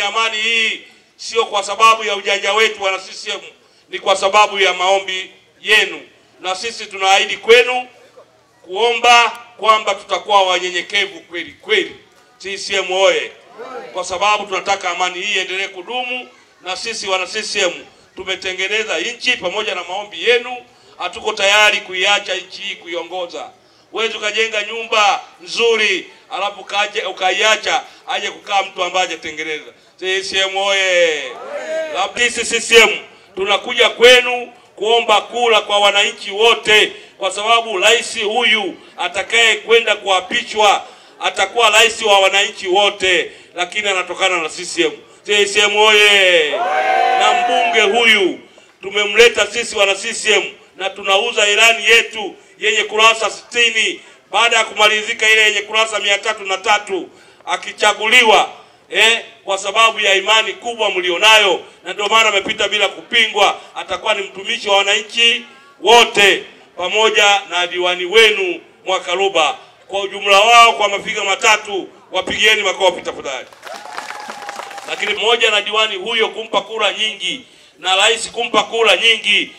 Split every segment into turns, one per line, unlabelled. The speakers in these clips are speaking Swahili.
Amani hii sio kwa sababu ya ujanja wetu wana CCM, ni kwa sababu ya maombi yenu, na sisi tunaahidi kwenu kuomba kwamba tutakuwa wanyenyekevu kweli kweli. CCM oye! Kwa sababu tunataka amani hii endelee kudumu, na sisi wana CCM tumetengeneza nchi pamoja na maombi yenu. Hatuko tayari kuiacha nchi hii kuiongoza. Wewe ukajenga nyumba nzuri alafu ukaiacha aje kukaa mtu ambaye hajatengeneza. CCM oye! Labda sisi CCM tunakuja kwenu kuomba kura kwa wananchi wote, kwa sababu rais huyu atakaye kwenda kuapishwa atakuwa rais wa wananchi wote, lakini anatokana na CCM. CCM oye! Na mbunge huyu tumemleta sisi wana CCM na tunauza ilani yetu yenye kurasa 60 baada ya kumalizika ile yenye kurasa 303 akichaguliwa kwa sababu ya imani kubwa mlionayo, na ndio maana amepita bila kupingwa. Atakuwa ni mtumishi wa wananchi wote pamoja na diwani wenu Mwakaluba kwa ujumla wao kwa mapiga matatu. Wapigieni makofi tafadhali. Lakini moja na diwani huyo kumpa kura nyingi, na rais kumpa kura nyingi,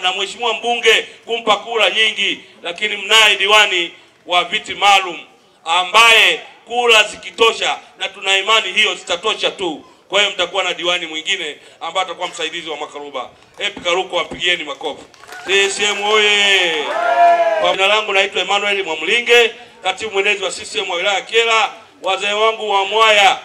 na mheshimiwa mbunge kumpa kura nyingi, lakini mnaye diwani wa viti maalum ambaye kura zikitosha, na tuna imani hiyo zitatosha tu. Kwa hiyo mtakuwa na diwani mwingine ambaye atakuwa msaidizi wa Mwakaluba. Happy Karuko, wapigieni makofi. CCM oye! Kwa jina langu naitwa Emmanuel Mwamlinge, katibu mwenezi wa CCM wa wilaya Kyela. Wazee wangu wa Mwaya,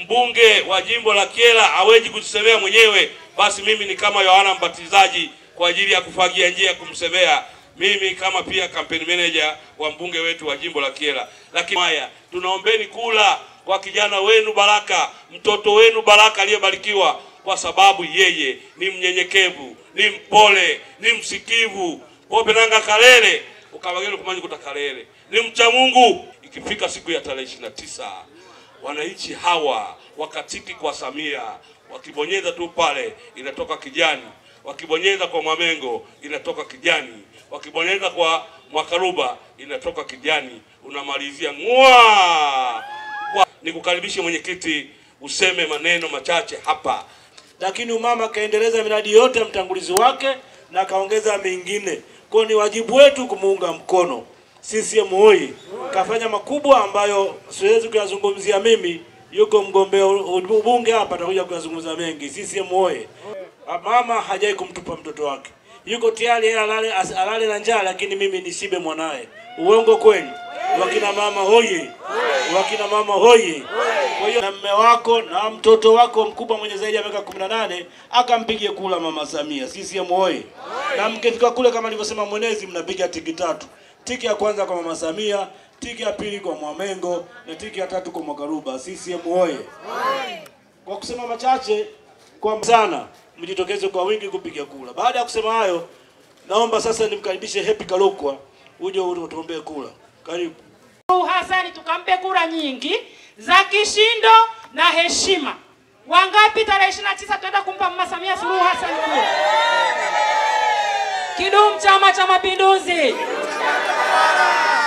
mbunge wa jimbo la Kyela hawezi kujisemea mwenyewe, basi mimi ni kama Yohana Mbatizaji kwa ajili ya kufagia njia kumsemea. Mimi kama pia campaign manager wa mbunge wetu wa jimbo la Kyela. Lakini haya, tunaombeni kula kwa kijana wenu Baraka, mtoto wenu Baraka aliyebarikiwa, kwa sababu yeye ni mnyenyekevu, ni mpole, ni msikivu. Pope nanga kalele ukabagelo kumanyi kutakalele. Ni mcha Mungu. Ikifika siku ya tarehe 29, wananchi hawa wakatiki kwa Samia, wakibonyeza tu pale inatoka kijani, wakibonyeza kwa Mwamengo inatoka kijani, wakibonyeza kwa Mwakaluba inatoka kijani, unamalizia ngwa. Nikukaribishe mwenyekiti useme maneno machache hapa.
Lakini umama kaendeleza miradi yote ya mtangulizi wake na kaongeza mingine. Kwa ni wajibu wetu kumuunga mkono. CCM oyee! Kafanya makubwa ambayo siwezi kuyazungumzia mimi. Yuko mgombea ubunge hapa atakuja kuyazungumza mengi. CCM oyee! Mama hajai kumtupa mtoto wake. Yuko tayari alale na njaa, lakini mimi nishibe mwanae. Uongo kweli? Wakina mama hoye! Wakina mama hoye! Kwa hiyo na mume wako na mtoto wako mkubwa mwenye zaidi ya miaka 18 akampigie kula mama Samia. CCM oyee! Na mkifika kule kama nilivyosema mwenezi, mnapiga tiki 3. Tiki ya kwanza kwa mama Samia, tiki ya pili kwa Mwamengo, na tiki ya 3 kwa Mwakaluba. CCM oyee! Kwa kusema machache kwa sana, mjitokeze kwa wingi kupiga kula. Baada ya kusema hayo, naomba sasa nimkaribishe Happy Karuko uje utuombee kula. Karibu.
Hassan tukampe kura nyingi za kishindo na heshima. Wangapi tarehe 29 tuenda kumpa mama Samia Suluhu Hassan kura? Kidumu Chama cha Mapinduzi!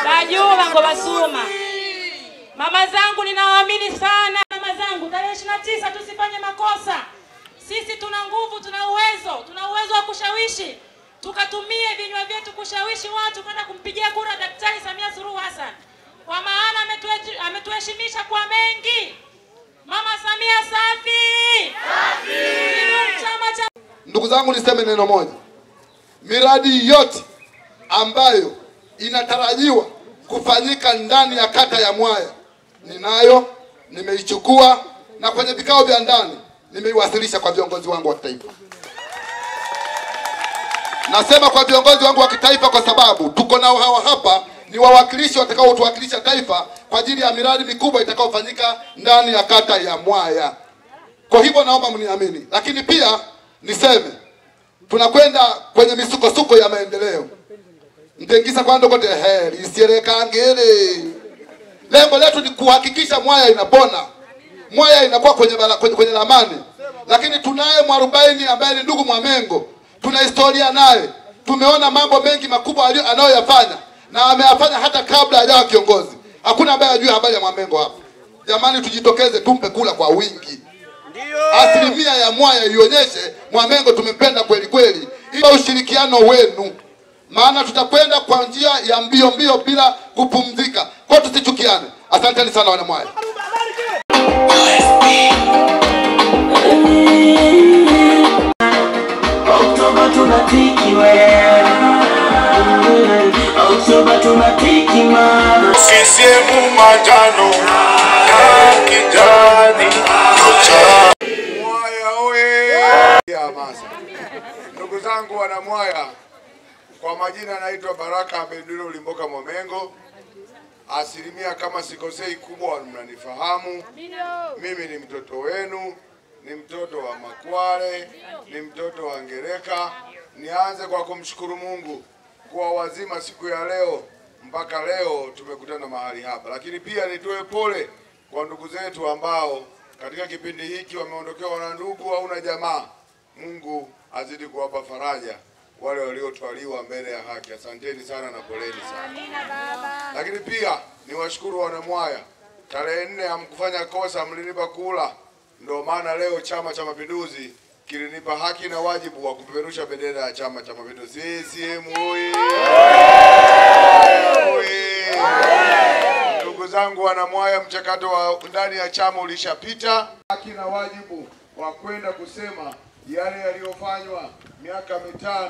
Bajuma ngobasuma. Mama zangu ninawaamini sana. Mama zangu, tarehe 29 tusifanye makosa. Sisi tuna nguvu, tuna uwezo wa kushawishi. Tukatumie vinywa vyetu kushawishi watu kwenda kumpigia kura Daktari Samia Suluhu Hassan. Kwa maana ametuheshimisha kwa mengi. Mama Samia safi! Safi!
Ndugu zangu, niseme neno moja. Miradi yote ambayo inatarajiwa kufanyika ndani ya kata ya Mwaya ninayo, nimeichukua, na kwenye vikao vya ndani nimeiwasilisha kwa viongozi wangu wa kitaifa. Nasema kwa viongozi wangu wa kitaifa kwa sababu tuko nao hawa hapa, ni wawakilishi watakao tuwakilisha taifa kwa ajili ya miradi mikubwa itakayofanyika ndani ya kata ya Mwaya. Kwa hivyo naomba mniamini. Lakini pia niseme tunakwenda kwenye misukosuko ya maendeleo. Mtengisa kwa ndokote heri isiereka ngere. Lengo letu ni kuhakikisha Mwaya inapona. Mwaya inakuwa kwenye ramani. Lakini tunaye Mwarubaini ambaye ni ndugu Mwamengo. Tuna historia naye. Tumeona mambo mengi makubwa anayoyafanya, na ameyafanya hata kabla hajawa kiongozi. Hakuna ambaye ajue habari ya Mwamengo hapa. Jamani, tujitokeze tumpe kula kwa wingi. Asilimia ya Mwaya ionyeshe Mwamengo tumempenda kweli kweli. Ili ushirikiano wenu, maana tutakwenda kwa njia ya mbio mbio bila kupumzika. Kwa tusichukiane. Asanteni sana wana Mwaya.
Oktoba tunatiki Oktoba tunatiki
CCM manjano na kijani. Mwaya oye! Hamasa. Ndugu zangu wana Mwaya, kwa majina naitwa Baraka Abedullo Limboka Mwamengo. Asilimia kama sikosei kubwa mnanifahamu. Mimi ni mtoto wenu, ni mtoto wa Makwale, ni mtoto wa Ngereka. Nianze kwa kumshukuru Mungu kwa wazima siku ya leo mpaka leo tumekutana mahali hapa. Lakini pia nitoe pole kwa ndugu zetu ambao katika kipindi hiki wameondokewa na ndugu au na jamaa. Mungu azidi kuwapa faraja wale waliotwaliwa mbele ya haki. Asanteni sana na poleni sana. Amina baba. Lakini pia niwashukuru wana Mwaya. Tarehe 4 hamkufanya kosa, mlinipa kula. Ndio maana leo Chama cha Mapinduzi kilinipa haki na wajibu wa kupeperusha bendera ya Chama cha Mapinduzi. CCM oyee! Ndugu zangu wana Mwaya, mchakato wa ndani ya chama ulishapita. Haki na wajibu wa kwenda kusema yale yaliyofanywa miaka 5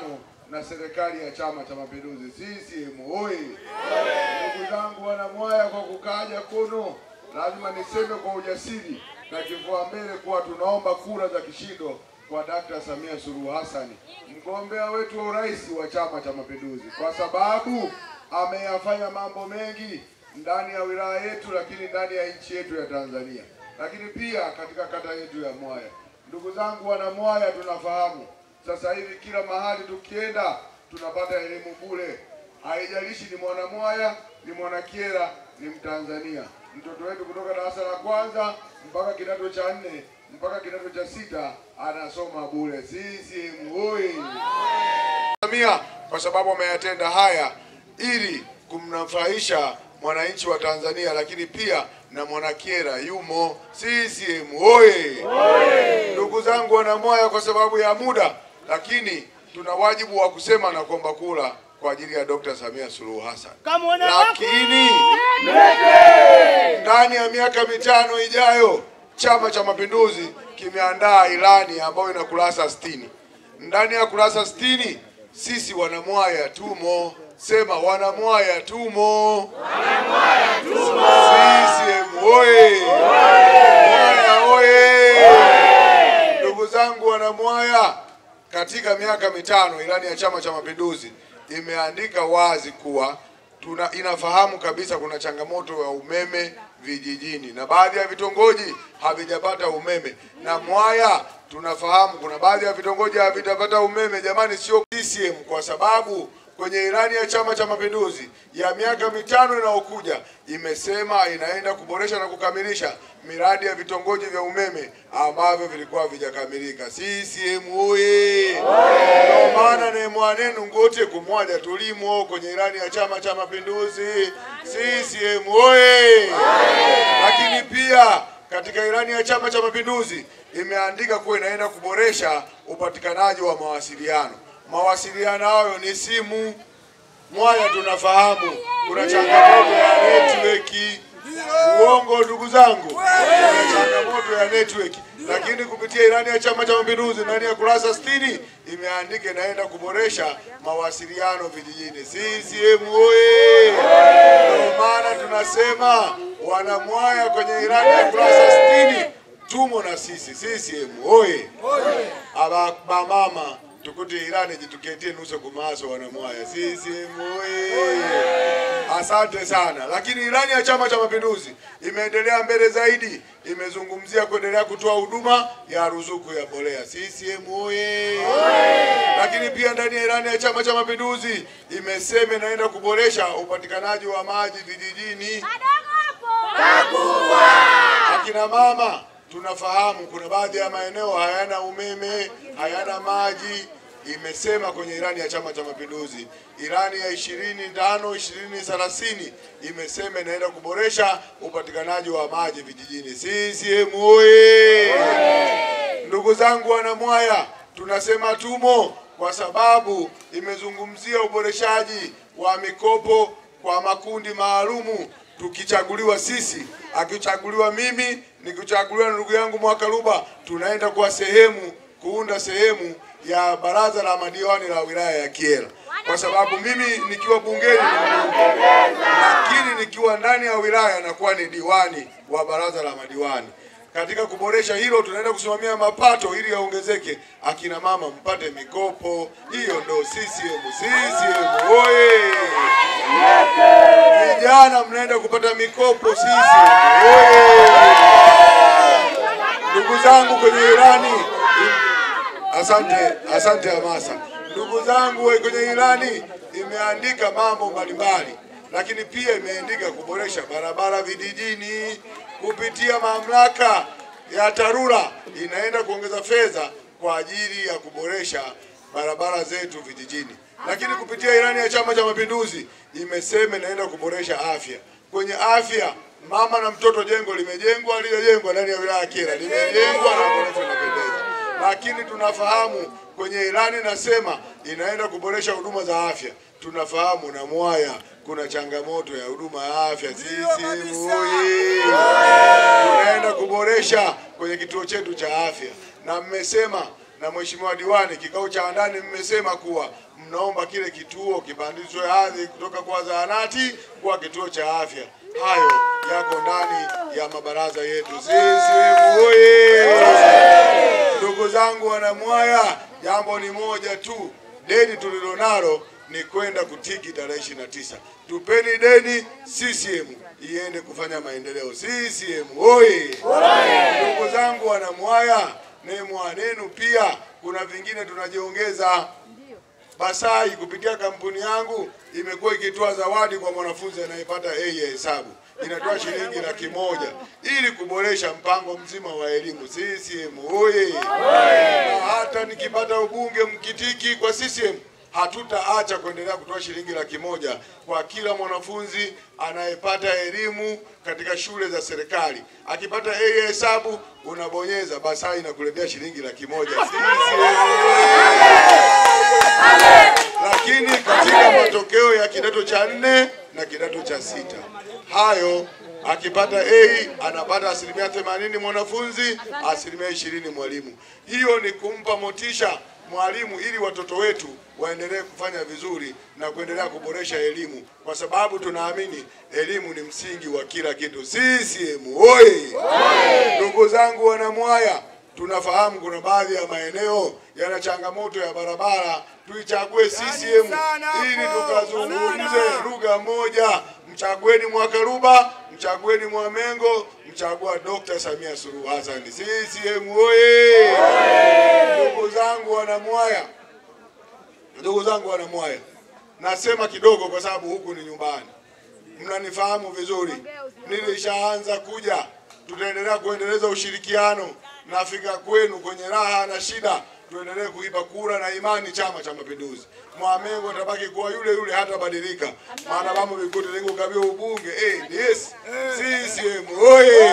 na serikali ya Chama cha Mapinduzi. CCM oyee! Ndugu zangu wana Mwaya, kwa kukaja kono, lazima niseme kwa ujasiri na kifua mbele kuwa tunaomba kura za kishindo kwa Dr. Samia Suluhu Hassan, mgombea wetu wa urais wa Chama cha Mapinduzi, kwa sababu ameyafanya mambo mengi ndani ya wilaya yetu, lakini ndani ya nchi yetu ya Tanzania, lakini pia katika kata yetu ya Mwaya. Ndugu zangu wana Mwaya, tunafahamu sasa hivi kila mahali tukienda tunapata elimu bure. Haijalishi ni mwana Mwaya, ni mwana Kyela, ni Mtanzania. Mtoto wetu kutoka darasa la kwanza mpaka kidato cha 4 mpaka kidato cha 6 anasoma bure. CCM oyee! Samia kwa sababu ameyatenda haya ili kumnufaisha mwananchi wa Tanzania, lakini pia na mwana Kyela yumo. CCM oyee! Ndugu zangu wana Mwaya, kwa sababu ya muda, lakini tuna wajibu wa kusema na kuomba kula kwa ajili ya Dr. Samia Suluhu Hassan. Lakini ndani ya miaka 5 ijayo Chama cha Mapinduzi kimeandaa ilani ambayo ina kurasa 60. Ndani ya kurasa 60 sisi wana Mwaya tumo. Sema wana Mwaya tumo. Wana Mwaya tumo. CCM oyee! Mwaya oyee! Ndugu zangu wana Mwaya, katika miaka 5 ilani ya Chama cha Mapinduzi imeandika wazi kuwa inafahamu kabisa kuna changamoto ya umeme vijijini na baadhi ya vitongoji havijapata umeme. Na Mwaya tunafahamu kuna baadhi ya vitongoji havijapata umeme. Jamani, sio CCM, kwa sababu kwenye ilani ya Chama cha Mapinduzi ya miaka 5 inayokuja imesema inaenda kuboresha na kukamilisha miradi ya vitongoji vya umeme ambavyo vilikuwa vijakamilika. CCM oyee! Ndio maana ni mwanenu ngote kumwaja tulimo kwenye ilani ya Chama cha Mapinduzi. CCM oyee! Lakini pia katika ilani ya Chama cha Mapinduzi imeandika kuwa inaenda kuboresha upatikanaji wa mawasiliano. Mawasiliano hayo ni simu. Mwaya tunafahamu kuna changamoto ya network. Uongo ndugu zangu, kuna changamoto ya network, lakini kupitia ilani ya Chama cha Mapinduzi ndani ya kurasa 60 imeandika inaenda kuboresha mawasiliano vijijini. CCM oyee! Ndio maana tunasema wana Mwaya, kwenye ilani ya kurasa 60 tumo na sisi. CCM oyee! Aba mama tukuti ilani jituketie nuso kumaso wana Mwaya. CCM oyee! Asante sana. Lakini ilani ya Chama cha Mapinduzi imeendelea mbele zaidi, imezungumzia kuendelea kutoa huduma ya ruzuku ya mbolea. CCM oyee! Lakini pia ndani ya ilani ya Chama cha Mapinduzi imesema inaenda kuboresha upatikanaji wa maji vijijini. Akina mama tunafahamu kuna baadhi ya maeneo hayana umeme, hayana maji. Imesema kwenye ilani ya Chama cha Mapinduzi, ilani ya 2025-2030 imesema inaenda kuboresha upatikanaji wa maji vijijini. CCM oyee! zangu wanamwaya, tunasema tumo kwa sababu imezungumzia uboreshaji wa mikopo kwa makundi maalumu. Tukichaguliwa sisi, akichaguliwa mimi, nikichaguliwa na ndugu yangu Mwakaluba, tunaenda kwa kuunda sehemu ya baraza la madiwani la wilaya ya Kyela. Kwa sababu mimi nikiwa bungeni lakini nikiwa ndani ya wilaya nakuwa ni diwani wa baraza la madiwani. Katika kuboresha hilo, tunaenda kusimamia mapato ili yaongezeke, akina mama mpate mikopo. Hiyo ndo CCM oye! Vijana mnaenda kupata mikopo, CCM oye! Ndugu zangu kwenye ilani, asante hamasa. Ndugu zangu kwenye ilani imeandika mambo mbalimbali, lakini pia imeandika kuboresha barabara vijijini kupitia mamlaka ya TARURA. Inaenda kuongeza fedha kwa ajili ya kuboresha barabara zetu vijijini, lakini kupitia ilani ya Chama cha Mapinduzi imesema inaenda kuboresha afya. Kwenye afya, mama na mtoto jengo limejengwa ndani ya wilaya ya Kyela, limejengwa na ghorofa inapendeza. Lakini tunafahamu kwenye ilani nasema inaenda kuboresha huduma za afya. Tunafahamu na Mwaya kuna changamoto ya huduma ya afya. CCM oyee! Tunaenda kuboresha kwenye kituo chetu cha afya, na mmesema na Mheshimiwa Diwani kikao cha ndani mmesema kuwa mnaomba kile kituo kipandishwe hadhi kutoka kwa zahanati kwa kituo cha afya. Hayo yako ndani ya mabaraza yetu. CCM oyee! Ndugu zangu wanamwaya, jambo ni moja tu, deni tulilonalo ni kwenda kutiki tarehe 29. Tupeni deni, CCM iende kufanya maendeleo. CCM oye! Ndugu zangu wanamwaya, mwanenu pia kuna vingine tunajiongeza. Basai kupitia kampuni yangu imekuwa ikitoa zawadi kwa mwanafunzi anayepata A ya hesabu. Inatoa shilingi 100,000 ili kuboresha mpango mzima wa elimu. CCM oye! Na hata nikipata ubunge mkitiki kwa CCM, hatutaacha kuendelea kutoa shilingi 100,000 kwa kila mwanafunzi anayepata elimu katika shule za serikali. Akipata A ya hesabu unabonyeza Basai na kuletea shilingi 100,000. Lakini katika matokeo ya kidato cha 4 na kidato cha 6, hayo akipata A anapata 80% mwanafunzi, 20% mwalimu. Hiyo ni kumpa motisha mwalimu ili watoto wetu waendelee kufanya vizuri na kuendelea kuboresha elimu, kwa sababu tunaamini elimu ni msingi wa kila kitu. CCM oye! Ndugu zangu wanamwaya, tunafahamu kuna baadhi ya maeneo yana changamoto ya barabara. Tuichague CCM ili tukazungumze lugha moja. Mchagueni Mwakaluba, mchagueni Mwamengo, mchagua Dr. Samia Suluhu Hassan. CCM oye! Ndugu zangu wanamwaya, nasema kidogo kwa sababu huku ni nyumbani, mnanifahamu vizuri. Nilishaanza kuja, tutaendelea kuendeleza ushirikiano. Nafika kwenu kwenye raha na shida, tuendelee kuipa kura na imani Chama cha Mapinduzi. Mwamengo atabaki kuwa yule hata badilika. Maana mama vikuti lengo kabio ubunge. Yes. CCM oye!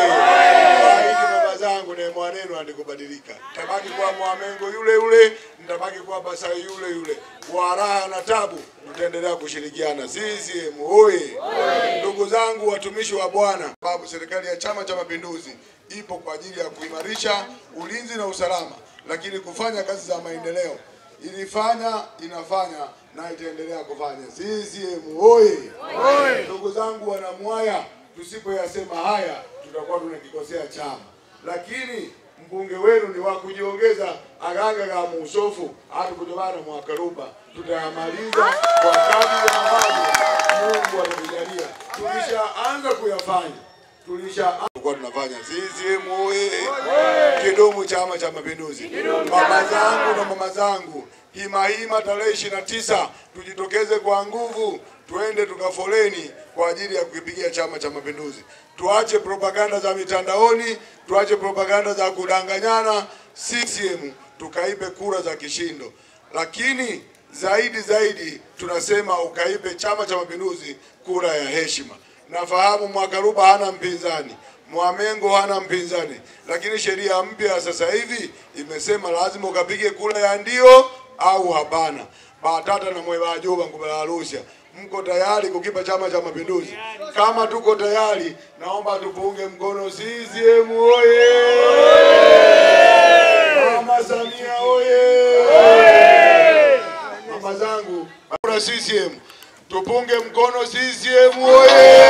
Baba zangu na mwanenu andikubadilika. Tabaki kwa Mwamengo yule, nitabaki kwa Basai yule. Kwa raha na tabu tutaendelea kushirikiana. CCM oye! Ndugu zangu watumishi wa Bwana, sababu serikali ya Chama cha Mapinduzi ipo kwa ajili ya kuimarisha ulinzi na usalama, lakini kufanya kazi za maendeleo. Ilifanya, inafanya na itaendelea kufanya. CCM oye! Ndugu zangu wanamwaya, tusipoyasema haya tutakuwa tunakikosea chama. Lakini mbunge wenu ni wa kujiongeza aganga ga musofu hata kujobana Mwakaluba. Tutayamaliza kwa kadri ya ambavyo Mungu atatujalia. Tulishaanza kuyafanya. Tulikuwa tunafanya. CCM oye! Kidumu Chama cha Mapinduzi. Baba zangu na mama zangu, hima tarehe 29 tujitokeze kwa nguvu, tuende tukafoleni kwa ajili ya kukipigia Chama cha Mapinduzi. Tuache propaganda za mitandaoni, tuache propaganda za kudanganyana. CCM tukaipe kura za kishindo. Lakini zaidi tunasema ukaipe Chama cha Mapinduzi kura ya heshima. Nafahamu Mwakaluba hana mpinzani. Mwamengo hana mpinzani, lakini sheria mpya sasa hivi imesema lazima ukapige kura ya ndio au hapana. Batata na mwewa ajoba ngubala Arusha, mko tayari kukipa Chama cha Mapinduzi? Kama tuko tayari, naomba tupunge mkono CCM oye! Mama Samia oye! Mama zangu, kura CCM, tupunge mkono CCM oye!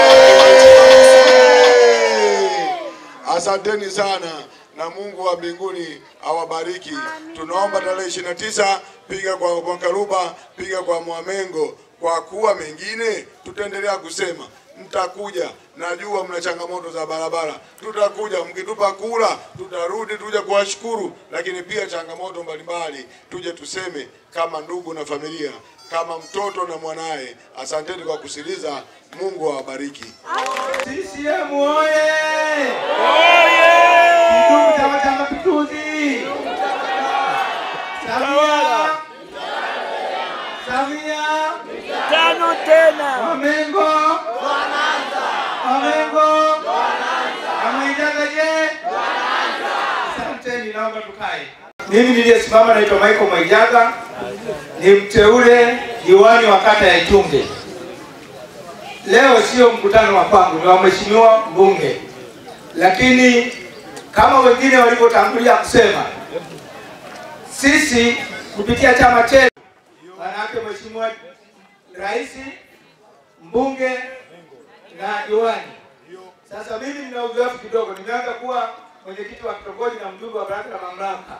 Asanteni sana na Mungu wa mbinguni awabariki. Tunaomba tarehe 29 piga kwa Karuba, piga kwa Mwamengo. Kwa kuwa mengine tutaendelea kusema, mtakuja, najua mna changamoto za barabara, tutakuja, mkitupa kura tutarudi tuje kuwashukuru, lakini pia changamoto mbalimbali tuje tuseme kama ndugu na familia, kama mtoto na mwanae. Asanteni kwa kusikiliza. Mungu awabariki.
CCM oye! Oye! Kidumu Chama cha Mapinduzi! Samia! Tano tena! Mwamengo! Mwamengo! Ameijaga. Asanteni, naomba tukae. Mimi niliyesimama naitwa Michael Mwijaga, ni mteule diwani wa kata ya Itunge. Leo sio mkutano wa kwangu, ni wa mheshimiwa mbunge. Lakini kama wengine walivyotangulia kusema, sisi kupitia chama chetu, wanawake mheshimiwa rais, mbunge na diwani. Sasa mimi nina uzoefu kidogo, nimeanza kuwa mwenyekiti wa kitongoji na mjumbe wa baraza la mamlaka.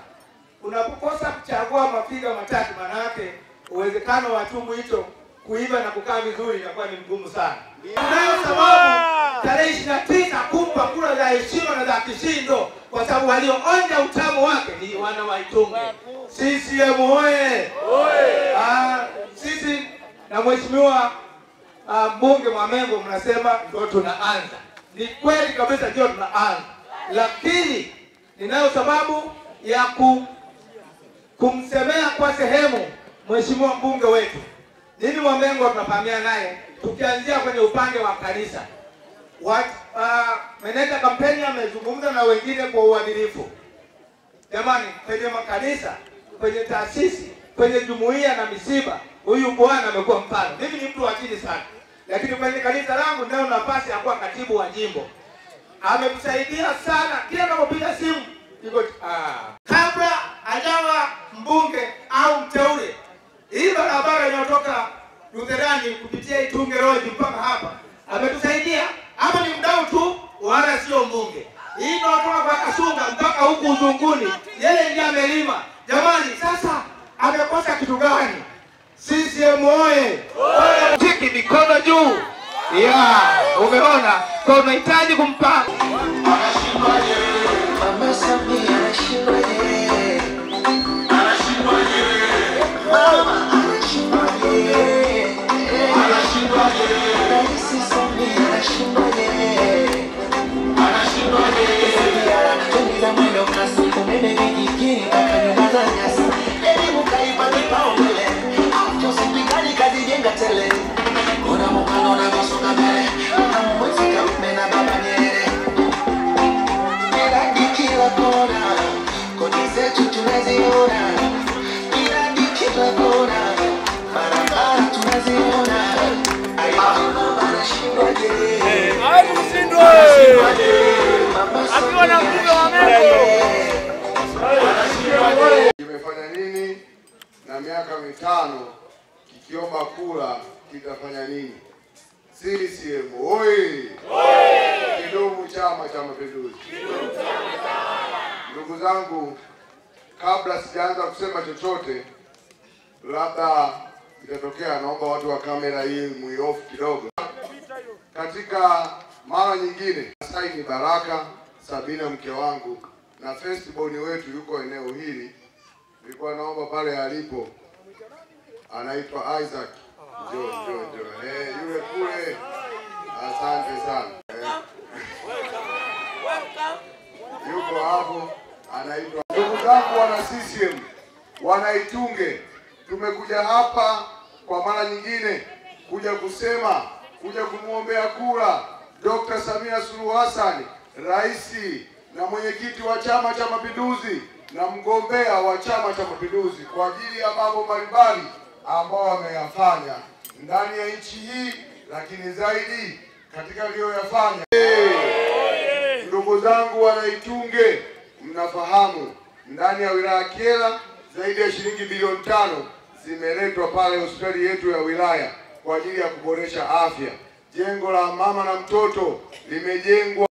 Unapokosa kuchagua mafiga matatu, maana yake uwezekano wa chungu hicho kuiva na kukaa vizuri inakuwa ni mgumu sana. Ndio sababu tarehe 29 kumpa kura za heshima na za kishindo, kwa sababu walioonja utamu wake ni wana wa Itunge. CCM oye! Sisi na mheshimiwa mbunge Mwamengo mnasema ndio tunaanza. Ni kweli kabisa ndio tunaanza. Lakini ninayo sababu ya kumsemea kwa sehemu mheshimiwa mbunge wetu. Mimi Mwamengo tunapambana naye tukianzia kwenye upande wa kanisa. Meneja kampeni amezungumza na wengine kwa uadilifu. Jamani, kwenye makanisa, kwenye taasisi, kwenye jumuiya na misiba, huyu bwana amekuwa mfano. Mimi ni mtu wa chini sana, lakini kwenye kanisa langu ndio nafasi ya kuwa katibu wa jimbo. Ametusaidia sana, kila anapopiga simu yuko kabla hajawa mbunge au mteule. Hii barabara inayotoka Lutherani kupitia Itunge Road mpaka hapa ametusaidia. Hapa ni mdau tu, wala sio mbunge. Hii inatoka kwa Kasunga mpaka huku Uzunguni, yeye ndiye amelima. Jamani, sasa amekosa kitu gani? CCM oye! Tiki mikono juu. Umeona? Kwa unahitaji kumpa.
Anashindwaje? Mama Samia anashindwaje? Anashindwaje? Mama anashindwaje? Anashindwaje? Rais Samia anashindwaje? Anashindwaje? Tenda mwendo kasi kumeme vijijini mpaka nyumba za nyasi. Elimu kaipa kipaumbele. Hospitali kazijenga tele. Kuna muungano na masonga mbele. Na mwezi karume na baba Nyerere. Miradi kila kona. Kodi zetu tunaziona. Miradi kila kona. Barabara tunaziona. Mama anashindwaje? Anashindwaje? Akiwa na mbunge wa Mengo.
Kimefanya nini na miaka mitano kikiomba kura kitafanya nini? CCM oye! Kidumu Chama cha Mapinduzi! Ndugu zangu, kabla sijaanza kusema chochote, labda itatokea, naomba watu wa kamera hii muioff kidogo. Katika mara nyingine, Saini Baraka Sabina mke wangu na firstborn wetu yuko eneo hili, nilikuwa naomba pale alipo, anaitwa Isaac. Njoo. Yule kule. Asante sana. Yuko hapo, anaitwa. Ndugu zangu wana CCM, wana Itunge, tumekuja hapa kwa mara nyingine kuja kusema, kuja kumuombea kura Dr. Samia Suluhu Hassan rais na mwenyekiti wa Chama cha Mapinduzi na mgombea wa Chama cha Mapinduzi kwa ajili ya mambo mbalimbali ambao wameyafanya ndani ya nchi hii, lakini zaidi katika aliyoyafanya. Ndugu zangu Wanaitunge, mnafahamu ndani ya wilaya Kyela zaidi ya shilingi bilioni 5 zimeletwa pale hospitali yetu ya wilaya kwa ajili ya kuboresha afya. Jengo la mama na mtoto limejengwa